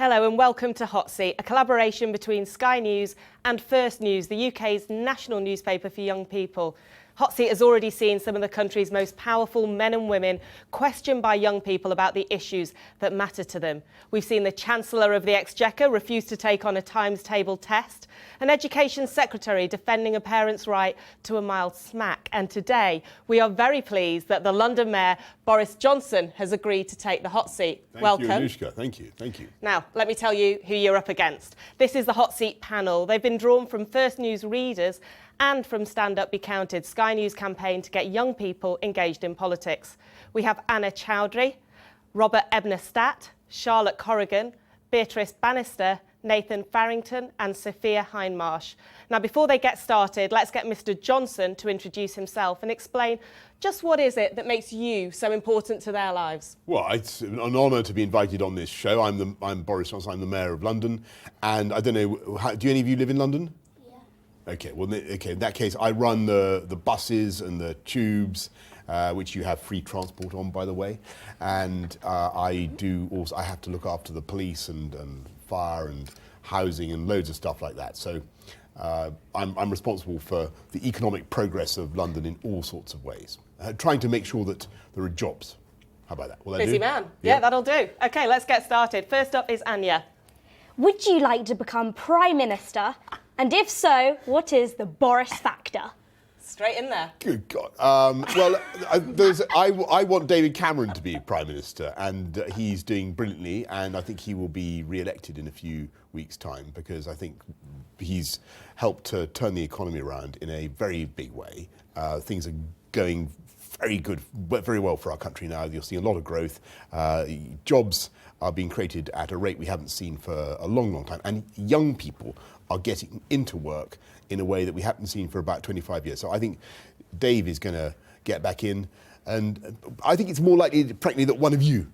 Hello and welcome to Hot Seat, a collaboration between Sky News and First News, the UK's national newspaper for young people. Hot Seat has already seen some of the country's most powerful men and women questioned by young people about the issues that matter to them. We've seen the Chancellor of the Exchequer refuse to take on a times table test, an Education Secretary defending a parent's right to a mild smack. And today, we are very pleased that the London Mayor, Boris Johnson, has agreed to take the hot seat. Welcome. Thank you, Anushka. Thank you. Now, let me tell you who you're up against. This is the Hot Seat panel. They've been drawn from First News readers and from Up Be Counted, Sky News campaign to get young people engaged in politics. We have Anna Chowdhury, Robert Ebner-Stadt, Charlotte Corrigan, Beatrice Bannister, Nathan Farrington and Sophia Hindmarsh. Now, before they get started, let's get Mr Johnson to introduce himself and explain just what is it that makes you so important to their lives. Well, it's an honour to be invited on this show. I'm Boris Johnson, I'm the Mayor of London, and I don't know, do any of you live in London? Okay, well, in that case, I run the buses and the tubes, which you have free transport on, by the way, and I have to look after the police and fire and housing and loads of stuff like that. So I'm responsible for the economic progress of London in all sorts of ways, trying to make sure that there are jobs. How about that? Will that Busy do? man. Yeah, that'll do. Okay, let's get started. First up is Anya. Would you like to become Prime Minister? And if so, what is the Boris factor? Straight in there. Good God. Well, I want David Cameron to be Prime Minister, and he's doing brilliantly, and I think he will be re-elected in a few weeks' time, because I think he's helped to turn the economy around in a very big way. Things are going very well for our country now. You'll see a lot of growth. Jobs are being created at a rate we haven't seen for a long, long time, and young people are getting into work in a way that we haven't seen for about 25 years. So I think Dave is going to get back in, and I think it's more likely, frankly, that one of you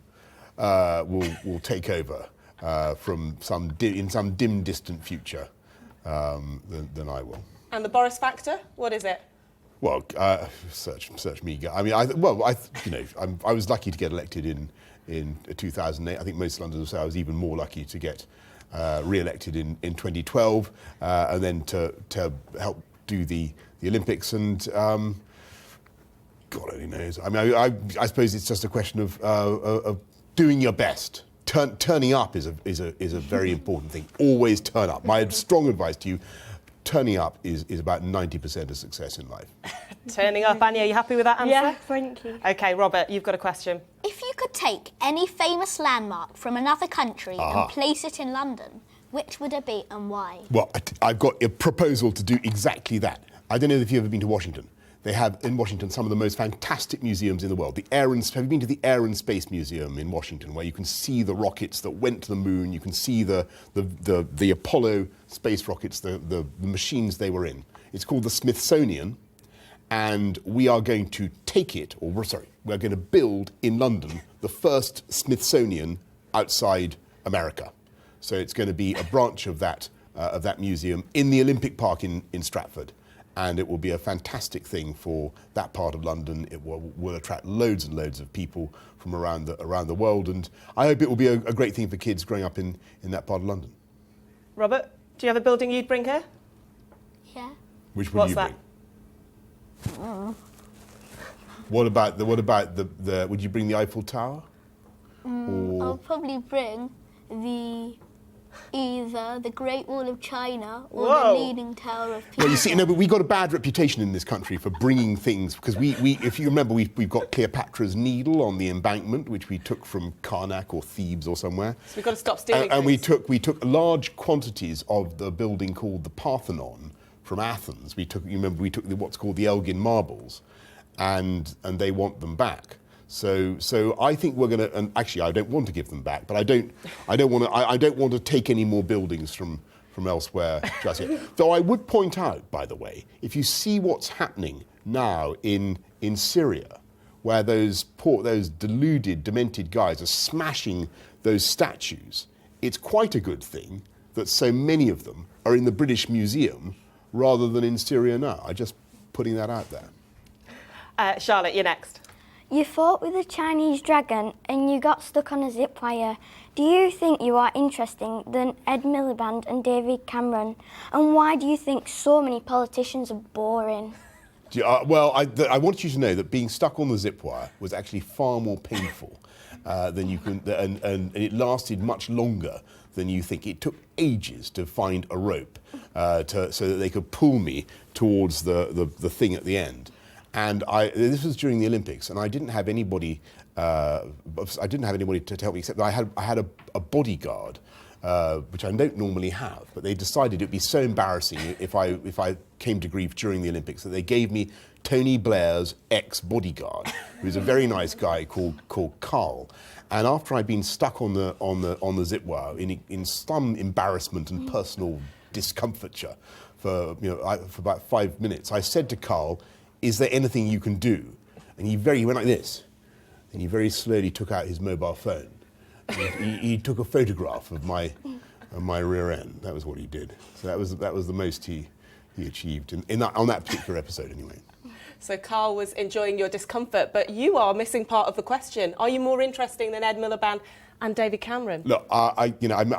will take over in some dim, distant future than I will. And the Boris factor, what is it? Well, search me. I mean, I was lucky to get elected in 2008. I think most Londoners would say I was even more lucky to get re-elected in 2012, and then to help do the Olympics, and God only knows. I mean, I suppose it's just a question of doing your best. Turning up is a very important thing. Always turn up. My strong advice to you: turning up is about 90% of success in life. Turning up, Anya, are you happy with that answer? Yeah, thank you. OK, Robert, you've got a question. If you could take any famous landmark from another country and place it in London, which would it be and why? Well, I've got a proposal to do exactly that. I don't know if you've ever been to Washington. They have in Washington some of the most fantastic museums in the world. Have you been to the Air and Space Museum in Washington, where you can see the rockets that went to the moon? You can see the Apollo space rockets, the machines they were in. It's called the Smithsonian, and we are going to we're going to build in London the first Smithsonian outside America. So it's going to be a branch of that museum in the Olympic Park in Stratford. And it will be a fantastic thing for that part of London. It will attract loads and loads of people from around the world, and I hope it will be a great thing for kids growing up in that part of London. Robert, do you have a building you'd bring here? Yeah. Which would you bring? What about the? Would you bring the Eiffel Tower? I'll probably bring either the Great Wall of China or the Leaning Tower of Pisa. Well, you see, but we got a bad reputation in this country for bringing things, because if you remember, we've got Cleopatra's Needle on the embankment, which we took from Karnak or Thebes or somewhere. So we've got to stop stealing and things. we took large quantities of the building called the Parthenon from Athens. We took what's called the Elgin marbles, and they want them back. So I think we're going to, and actually I don't want to give them back, but I don't want to take any more buildings from elsewhere just yet. Though I would point out, by the way, if you see what's happening now in Syria, where those deluded, demented guys are smashing those statues, it's quite a good thing that so many of them are in the British Museum rather than in Syria now. I'm just putting that out there. Charlotte, you're next. You fought with a Chinese dragon and you got stuck on a zip wire. Do you think you are interesting than Ed Miliband and David Cameron? And why do you think so many politicians are boring? Well, I want you to know that being stuck on the zip wire was actually far more painful than you can, and it lasted much longer than you think. It took ages to find a rope so that they could pull me towards the thing at the end. And this was during the Olympics, and I didn't have anybody. I didn't have anybody to help me, except that I had a bodyguard, which I don't normally have. But they decided it'd be so embarrassing if I came to grief during the Olympics that they gave me Tony Blair's ex-bodyguard, who's a very nice guy called Carl. And after I'd been stuck on the zip wire in some embarrassment and personal discomfiture for about 5 minutes, I said to Carl, "Is there anything you can do?" And he went like this, and he very slowly took out his mobile phone. He took a photograph of my rear end. That was what he did. So that was the most he achieved on that particular episode, anyway. So Carl was enjoying your discomfort, but you are missing part of the question. Are you more interesting than Ed Miliband and David Cameron? Look, I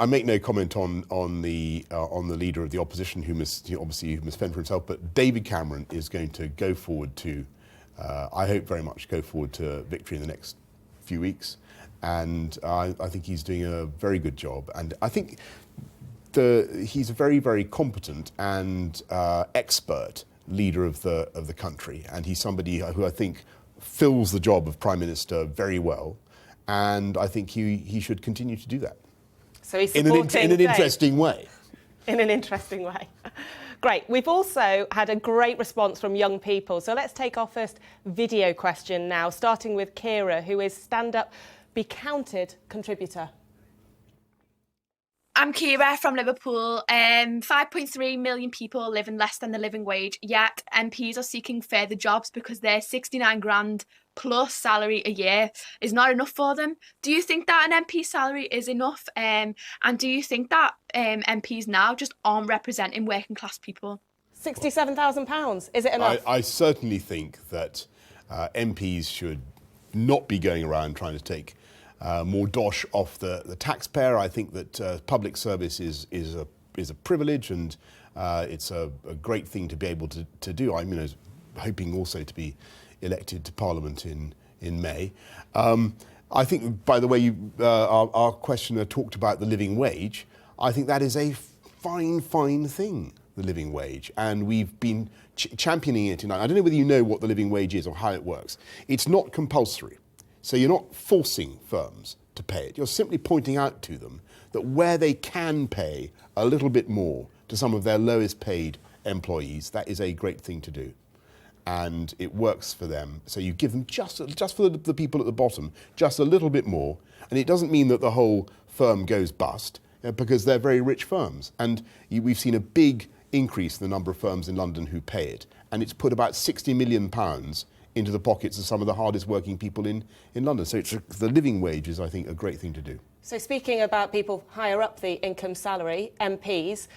make no comment on the leader of the opposition who must fend for himself. But David Cameron is going to go forward to, I hope very much, go forward to victory in the next few weeks, and I think he's doing a very good job. And I think he's a very, very competent and expert leader of the country, and he's somebody who I think fills the job of Prime Minister very well. And I think he should continue to do that. So he's in an interesting way. In an interesting way. Great. We've also had a great response from young people. So let's take our first video question now, starting with Kira, who is Stand Up Be Counted contributor. I'm Kira from Liverpool. 5.3 million people live in less than the living wage, yet MPs are seeking further jobs because their 69 grand plus salary a year is not enough for them. Do you think that an MP salary is enough? And do you think that MPs now just aren't representing working class people? £67,000, is it enough? I certainly think that MPs should not be going around trying to take more dosh off the taxpayer. I think that public service is a privilege, and it's a great thing to be able to do. I'm hoping also to be elected to Parliament in May. I think, by the way, our questioner talked about the living wage. I think that is a fine thing, the living wage, and we've been championing it. I don't know whether you know what the living wage is or how it works. It's not compulsory. So you're not forcing firms to pay it. You're simply pointing out to them that where they can pay a little bit more to some of their lowest paid employees, that is a great thing to do. And it works for them. So you give them just for the people at the bottom, just a little bit more. And it doesn't mean that the whole firm goes bust, because they're very rich firms. And we've seen a big increase in the number of firms in London who pay it. And it's put about £60 million into the pockets of some of the hardest working people in London. So the living wage is, I think, a great thing to do. So speaking about people higher up the income salary, MPs,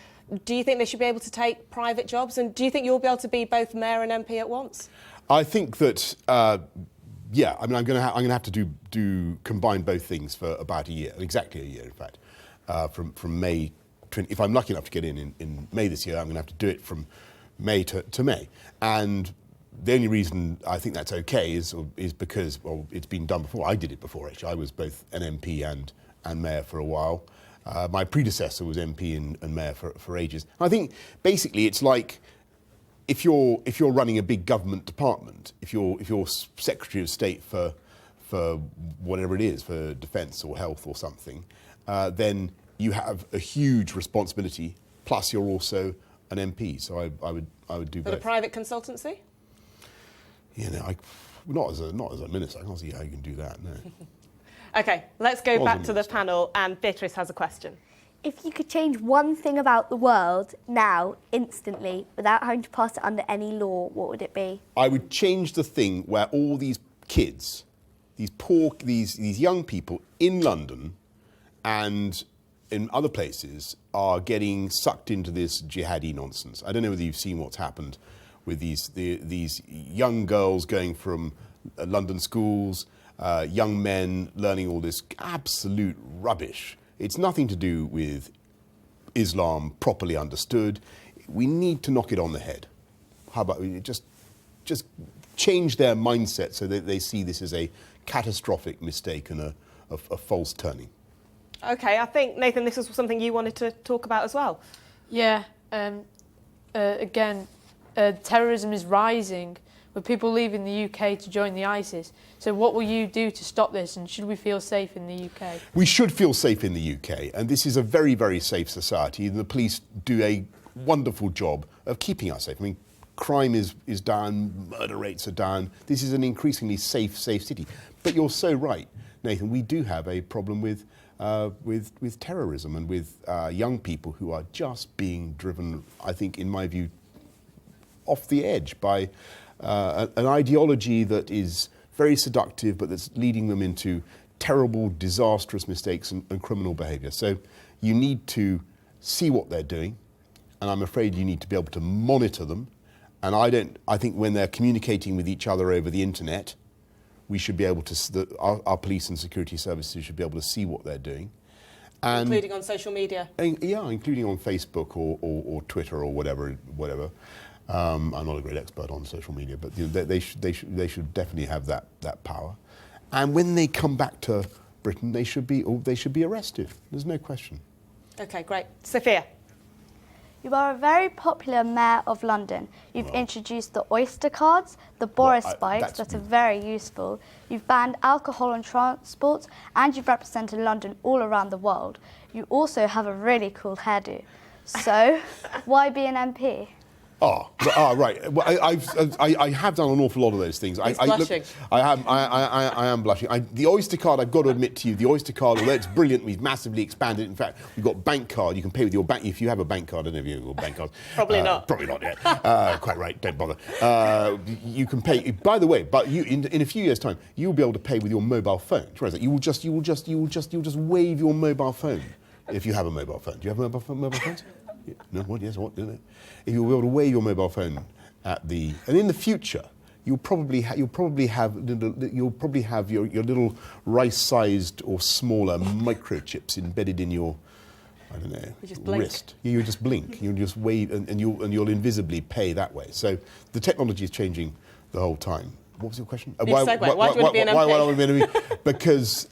do you think they should be able to take private jobs? And do you think you'll be able to be both mayor and MP at once? I think that, yeah, I mean, I'm going to have to combine both things for about a year, exactly a year, in fact, from May. If I'm lucky enough to get in May this year, I'm going to have to do it from May to May. And the only reason I think that's okay is because, well, it's been done before. I did it before, actually. I was both an MP and mayor for a while. My predecessor was MP and mayor for ages. I think basically it's like if you're running a big government department, if you're Secretary of State for whatever it is, for defence or health or something, then you have a huge responsibility. Plus, you're also an MP. So I would do both. But a private consultancy? Not as a minister. I can't see how you can do that. No. OK, let's go back to the panel, and Beatrice has a question. If you could change one thing about the world now, instantly, without having to pass it under any law, what would it be? I would change the thing where all these kids, these young people in London and in other places are getting sucked into this jihadi nonsense. I don't know whether you've seen what's happened with these young girls going from London schools, young men learning all this absolute rubbish. It's nothing to do with Islam properly understood. We need to knock it on the head. How about we just change their mindset so that they see this as a catastrophic mistake and a false turning. OK, I think, Nathan, this is something you wanted to talk about as well. Yeah, again, terrorism is rising with people leaving the UK to join the ISIS. So what will you do to stop this, and should we feel safe in the UK? We should feel safe in the UK, and this is a very, very safe society. The police do a wonderful job of keeping us safe. I mean, crime is down, murder rates are down. This is an increasingly safe city. But you're so right, Nathan, we do have a problem with terrorism and with young people who are just being driven, I think, in my view, off the edge by an ideology that is very seductive, but that's leading them into terrible, disastrous mistakes and criminal behaviour. So you need to see what they're doing, and I'm afraid you need to be able to monitor them. And I think when they're communicating with each other over the internet, we should be able to, our police and security services should be able to see what they're doing. And including on social media? Yeah, including on Facebook or Twitter or whatever. I'm not a great expert on social media, but they should definitely have that power. And when they come back to Britain, they should be arrested. There's no question. OK, great. Sophia? You are a very popular mayor of London. You've introduced the Oyster cards, the Boris bikes that are very useful. You've banned alcohol on transport, and you've represented London all around the world. You also have a really cool hairdo. So, why be an MP? Right. Well, I have done an awful lot of those things. He's blushing. I am blushing. The Oyster card, I've got to admit to you, the Oyster card, although it's brilliant, we've massively expanded. In fact, we've got bank card. You can pay with your bank if you have a bank card. I don't know if you've got bank cards. Probably not. Probably not yet. Quite right. Don't bother. You can pay. By the way, but you in a few years' time, you'll be able to pay with your mobile phone. You will just wave your mobile phone if you have a mobile phone. Do you have mobile phones? No, what? Yes, what? No. If you'll be able to wear your mobile phone and in the future, you'll probably have your little rice-sized or smaller microchips embedded in your, I don't know, wrist. You just blink. You'll just wave, and you'll invisibly pay that way. So the technology is changing the whole time. What was your question? Why do you want to be an MP? Why do I want to be an MP? Because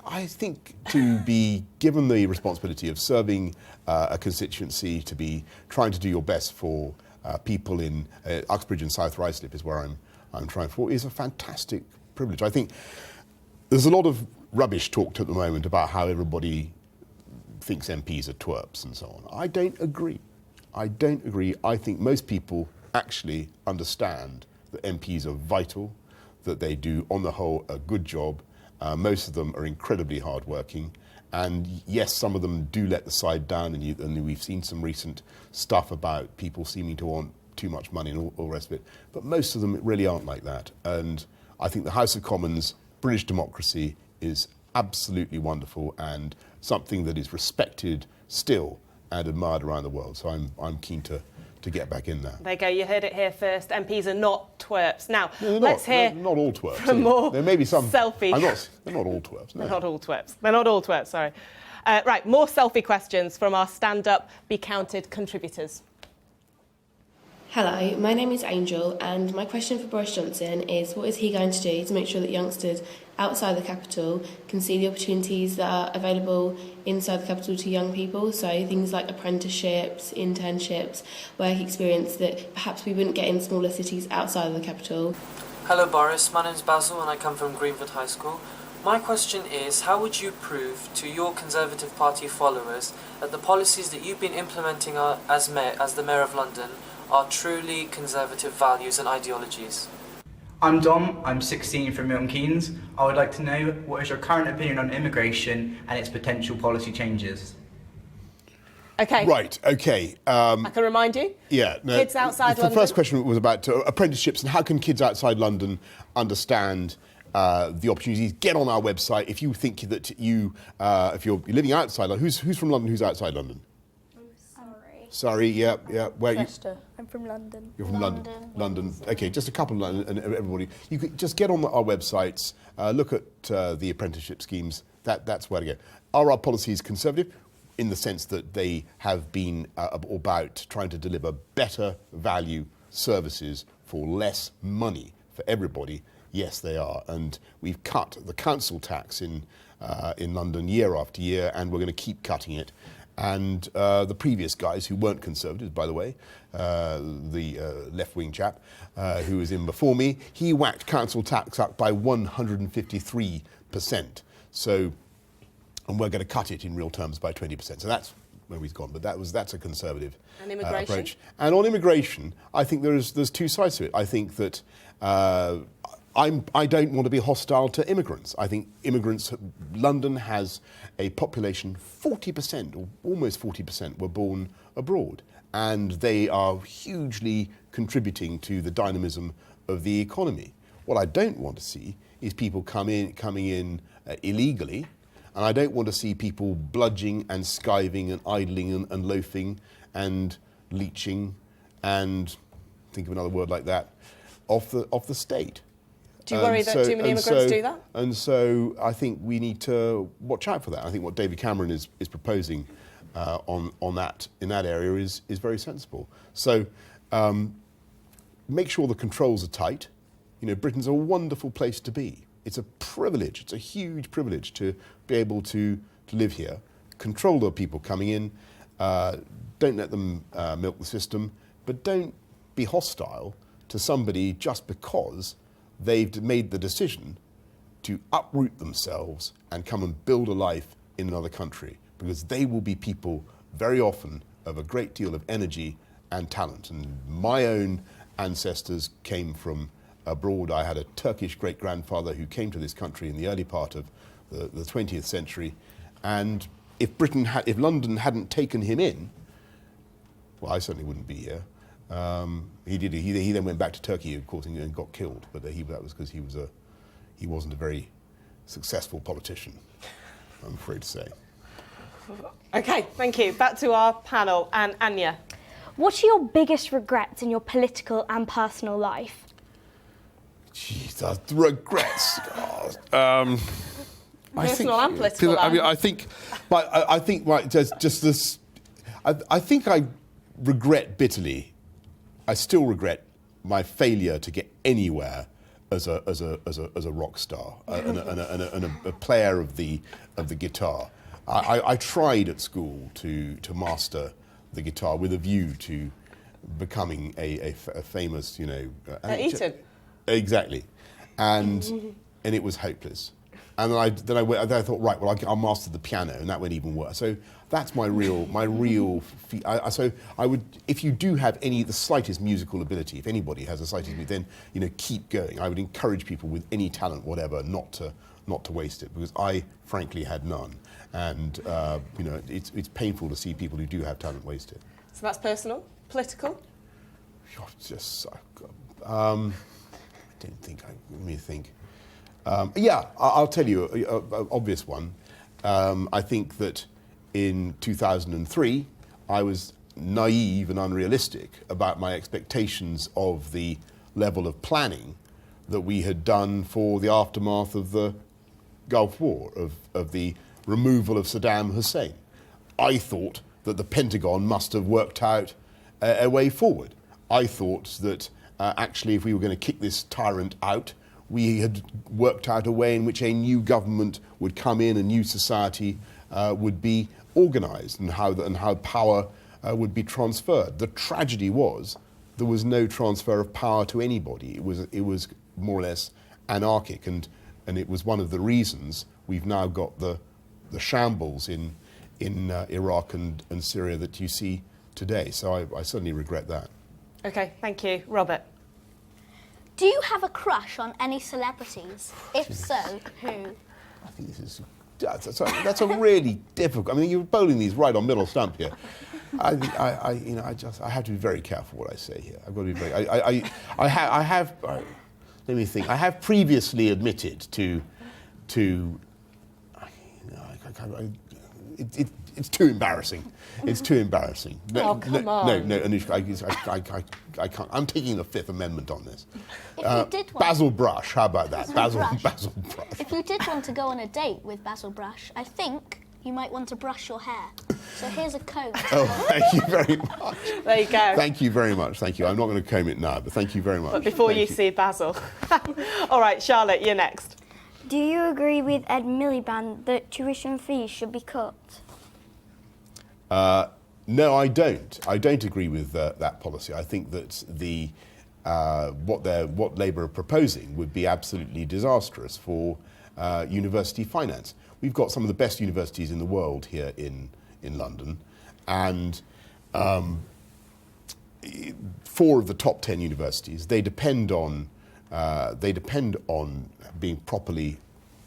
I think to be given the responsibility of serving a constituency, to be trying to do your best for people in Uxbridge and South Ruislip is where I'm trying for, is a fantastic privilege. I think there's a lot of rubbish talked at the moment about how everybody thinks MPs are twerps and so on. I don't agree. I think most people actually understand that MPs are vital, that they do, on the whole, a good job. Most of them are incredibly hardworking, and yes, some of them do let the side down, and we've seen some recent stuff about people seeming to want too much money and all the rest of it, but most of them really aren't like that. And I think the House of Commons, British democracy, is absolutely wonderful and something that is respected still and admired around the world. So I'm keen to get back in there. There you go, you heard it here first. MPs are not twerps. Now, no, let's hear... They're not all twerps. From more there may be some... selfie... They're not all twerps, no. They're not all twerps. They're not all twerps, sorry. Right, more selfie questions from our Stand Up, Be Counted contributors. Hello, my name is Angel, and my question for Boris Johnson is, what is he going to do to make sure that youngsters outside the capital can see the opportunities that are available inside the capital to young people? So things like apprenticeships, internships, work experience that perhaps we wouldn't get in smaller cities outside of the capital. Hello Boris, my name's Basil and I come from Greenford High School. My question is, how would you prove to your Conservative Party followers that the policies that you've been implementing as the Mayor of London are truly conservative values and ideologies? I'm Dom, I'm 16 from Milton Keynes. I would like to know, what is your current opinion on immigration and its potential policy changes? OK. Right, OK. I can remind you. Yeah. No, kids outside London. The first question was about apprenticeships and how can kids outside London understand the opportunities. Get on our website. If you think that if you're living outside London, who's from London, who's outside London? Sorry, yeah. Where Chester. I'm from London. You're from London. Okay, just a couple of London, and everybody. You could just get on our websites, look at the apprenticeship schemes. That's where to go. Are our policies conservative? In the sense that they have been about trying to deliver better value services for less money for everybody. Yes, they are. And we've cut the council tax in London year after year, and we're going to keep cutting it. And the previous guys, who weren't conservatives, by the way, the left-wing chap who was in before me, he whacked council tax up by 153%. So, and we're going to cut it in real terms by 20%. So that's where he's gone. But that's a conservative approach. And on immigration, I think there's two sides to it. I think that I don't want to be hostile to immigrants. I think London has a population, 40%, or almost 40%, were born abroad. And they are hugely contributing to the dynamism of the economy. What I don't want to see is people coming in illegally. And I don't want to see people bludging and skiving and idling and loafing and leeching and, think of another word like that, off the state. Do you worry that too many immigrants do that? And so I think we need to watch out for that. I think what David Cameron is proposing on that, in that area is very sensible. So make sure the controls are tight. You know, Britain's a wonderful place to be. It's a privilege. It's a huge privilege to be able to live here. Control the people coming in. Don't let them milk the system, but don't be hostile to somebody just because they've made the decision to uproot themselves and come and build a life in another country, because they will be people very often of a great deal of energy and talent. And my own ancestors came from abroad. I had a Turkish great-grandfather who came to this country in the early part of the 20th century, and if London hadn't taken him in, well, I certainly wouldn't be here. He then went back to Turkey, of course, and got killed. But that was because he wasn't a very successful politician, I'm afraid to say. Okay, thank you. Back to our panel, and Anya. What are your biggest regrets in your political and personal life? Jesus, regrets. Personal and political. I think just this. I think I regret bitterly. I still regret my failure to get anywhere as a rock star and a player of the guitar. I tried at school to master the guitar with a view to becoming a famous, At Eton. Exactly, and it was hopeless. And then I thought, right, well, I'll master the piano, and that went even worse. So that's my real. So I would, if you do have the slightest musical ability, if anybody has the slightest, then keep going. I would encourage people with any talent, whatever, not to waste it, because I frankly had none, and it's painful to see people who do have talent waste it. So that's personal, political. Just. Let me think. I'll tell you an obvious one. I think that in 2003, I was naive and unrealistic about my expectations of the level of planning that we had done for the aftermath of the Gulf War, of the removal of Saddam Hussein. I thought that the Pentagon must have worked out a way forward. I thought that actually, if we were going to kick this tyrant out, we had worked out a way in which a new government would come in, a new society would be organised, and how power would be transferred. The tragedy was there was no transfer of power to anybody. It was more or less anarchic, and it was one of the reasons we've now got the shambles in Iraq and Syria that you see today. So I certainly regret that. Okay, thank you. Robert. Do you have a crush on any celebrities? If so, who? I think that's a really difficult. I mean, you're bowling these right on middle stump here. I have to be very careful what I say here. I've got to be very. I have. Let me think. I have previously admitted to it's too embarrassing. It's too embarrassing. Oh, come on. No, Anushka, I can't. I'm taking the Fifth Amendment on this. If you did want Basil Brush, how about that? Basil Brush. If you did want to go on a date with Basil Brush, I think you might want to brush your hair. So here's a comb. Oh, thank you very much. There you go. Thank you very much. Thank you. I'm not going to comb it now, but thank you very much. But before you see Basil. All right, Charlotte, you're next. Do you agree with Ed Miliband that tuition fees should be cut? No, I don't. I don't agree with that policy. I think that what Labour are proposing would be absolutely disastrous for university finance. We've got some of the best universities in the world here in London, and 4 of the top 10 universities, they depend on being properly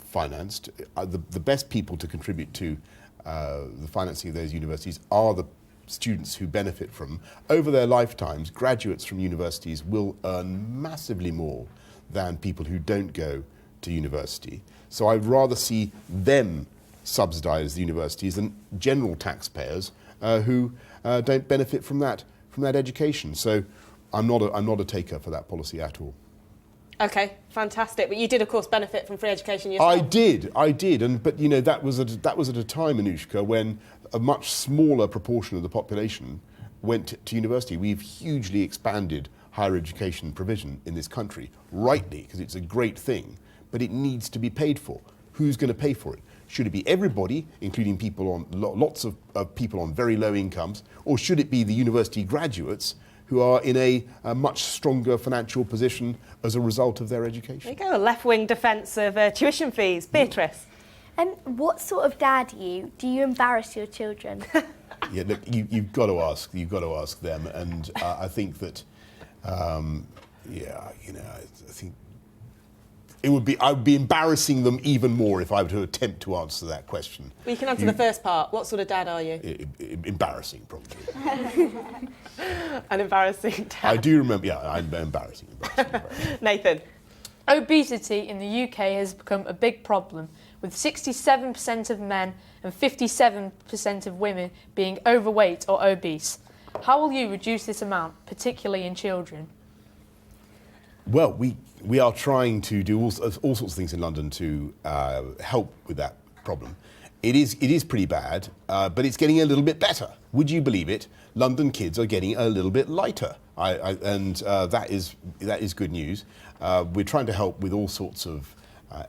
financed. The best people to contribute to the financing of those universities are the students who benefit from them. Over their lifetimes, graduates from universities will earn massively more than people who don't go to university. So I'd rather see them subsidise the universities than general taxpayers who don't benefit from that education. So I'm not a taker for that policy at all. Okay, fantastic. But you did, of course, benefit from free education yourself. I did, but you know that was at a time, Anushka, when a much smaller proportion of the population went to university. We've hugely expanded higher education provision in this country, rightly, because it's a great thing, but it needs to be paid for. Who's going to pay for it? Should it be everybody, including people on lots of people on very low incomes, or should it be the university graduates who are in a much stronger financial position as a result of their education? There you go, a left-wing defence of tuition fees. Beatrice? What sort of dad are you? Do you embarrass your children? Yeah, look, you've got to ask them, and I think that, I think I would be embarrassing them even more if I were to attempt to answer that question. Well, you can answer the first part. What sort of dad are you? Embarrassing, probably. An embarrassing dad. I do remember, yeah, I'm embarrassing. Nathan? Obesity in the UK has become a big problem, with 67% of men and 57% of women being overweight or obese. How will you reduce this amount, particularly in children? Well, we are trying to do all sorts of things in London to help with that problem. It is pretty bad, but it's getting a little bit better. Would you believe it? London kids are getting a little bit lighter, and that is good news. We're trying to help with all sorts of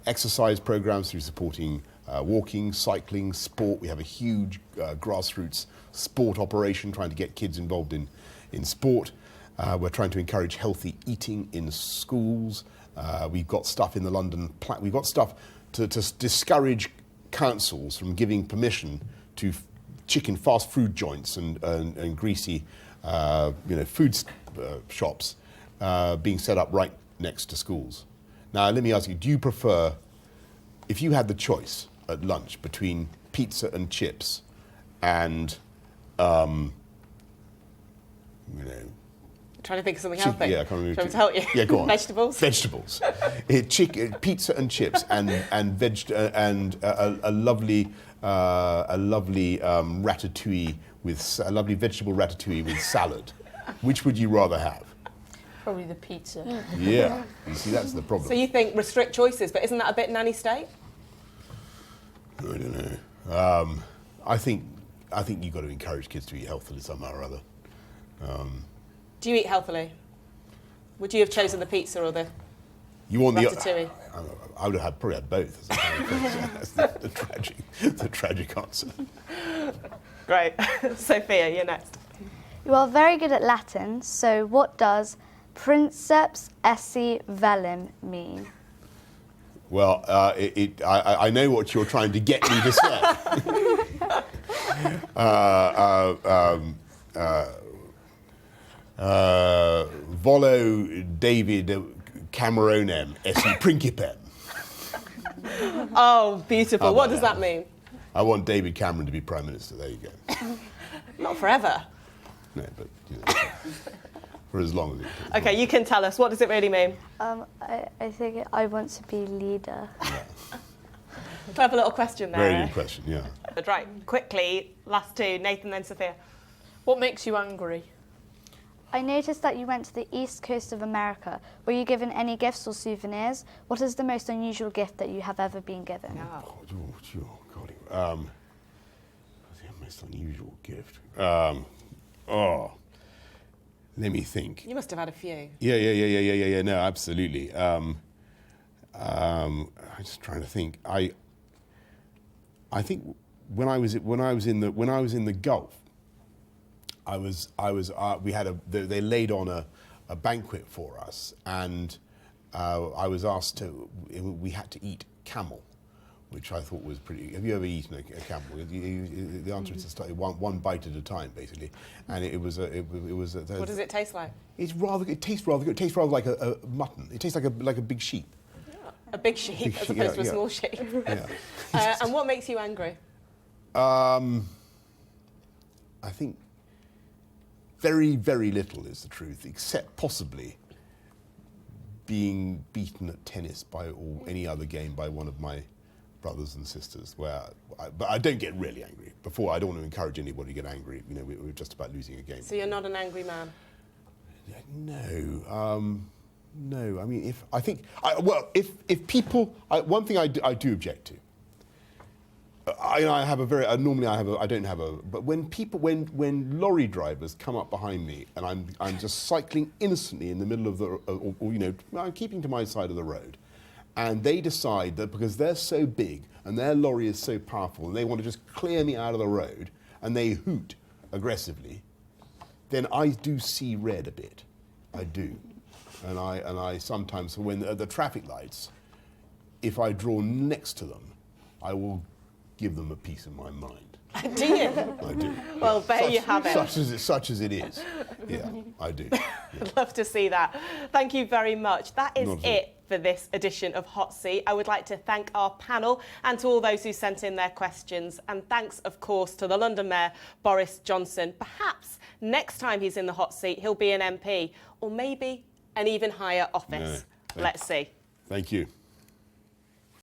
exercise programs through supporting walking, cycling, sport. We have a huge grassroots sport operation trying to get kids involved in sport. We're trying to encourage healthy eating in schools. We've got stuff in the London plan. We've got stuff to discourage councils from giving permission to chicken fast food joints and greasy, food shops being set up right next to schools. Now, let me ask you: do you prefer, if you had the choice at lunch between pizza and chips, and Trying to think of something healthy. Yeah, I can't remember. Shall we help you? Yeah, go on. Vegetables. Pizza and chips, and a lovely ratatouille with a lovely vegetable ratatouille with salad. Which would you rather have? Probably the pizza. Yeah, you see, that's the problem. So you think restrict choices, but isn't that a bit nanny state? I don't know. I think you've got to encourage kids to eat healthily somehow or other. Do you eat healthily? Would you have chosen the pizza or the ratatouille? I would have probably had both. That's the tragic answer. Great. Sophia, you're next. You are very good at Latin, so what does princeps esse velim mean? Well, I know what you're trying to get me to say. Volo David Cameronem esse principem. Oh, beautiful. What does that mean? I want David Cameron to be Prime Minister. There you go. Not forever. No, but for as long as it takes. Okay, you can tell us. What does it really mean? I think I want to be leader. Yeah. Clever little question there. Very good question, yeah. Right, quickly, last two, Nathan then Sophia. What makes you angry? I noticed that you went to the east coast of America. Were you given any gifts or souvenirs? What is the most unusual gift that you have ever been given? God, the most unusual gift. Let me think. You must have had a few. Yeah. No, absolutely. I'm just trying to think. I think when I was in the Gulf, they laid on a banquet for us, and I was asked we had to eat camel, which I thought was pretty. Have you ever eaten a camel? The answer is to start one bite at a time, basically, and it was. What does it taste like? It tastes rather good. It tastes rather like a mutton. It tastes like a big sheep. Yeah. A big sheep as opposed to a small sheep. Yeah. And what makes you angry? I think very, very little is the truth, except possibly being beaten at tennis or any other game by one of my brothers and sisters. But I don't get really angry. I don't want to encourage anybody to get angry. You know, we're just about losing a game. So you're not an angry man? No. No. I mean, if people, one thing I do object to. I don't have a. But when lorry drivers come up behind me and I'm just cycling innocently in the middle of I'm keeping to my side of the road, and they decide that because they're so big and their lorry is so powerful and they want to just clear me out of the road and they hoot aggressively, then I do see red a bit. I do, and I sometimes when the traffic lights, if I draw next to them, I will give them a piece of my mind. Do you? I do. Well, there you have it. Such as it is. Yeah, I do. Yeah. I'd love to see that. Thank you very much. That is it for this edition of Hot Seat. I would like to thank our panel and to all those who sent in their questions. And thanks, of course, to the London Mayor, Boris Johnson. Perhaps next time he's in the hot seat, he'll be an MP or maybe an even higher office. No, Let's see. Thank you.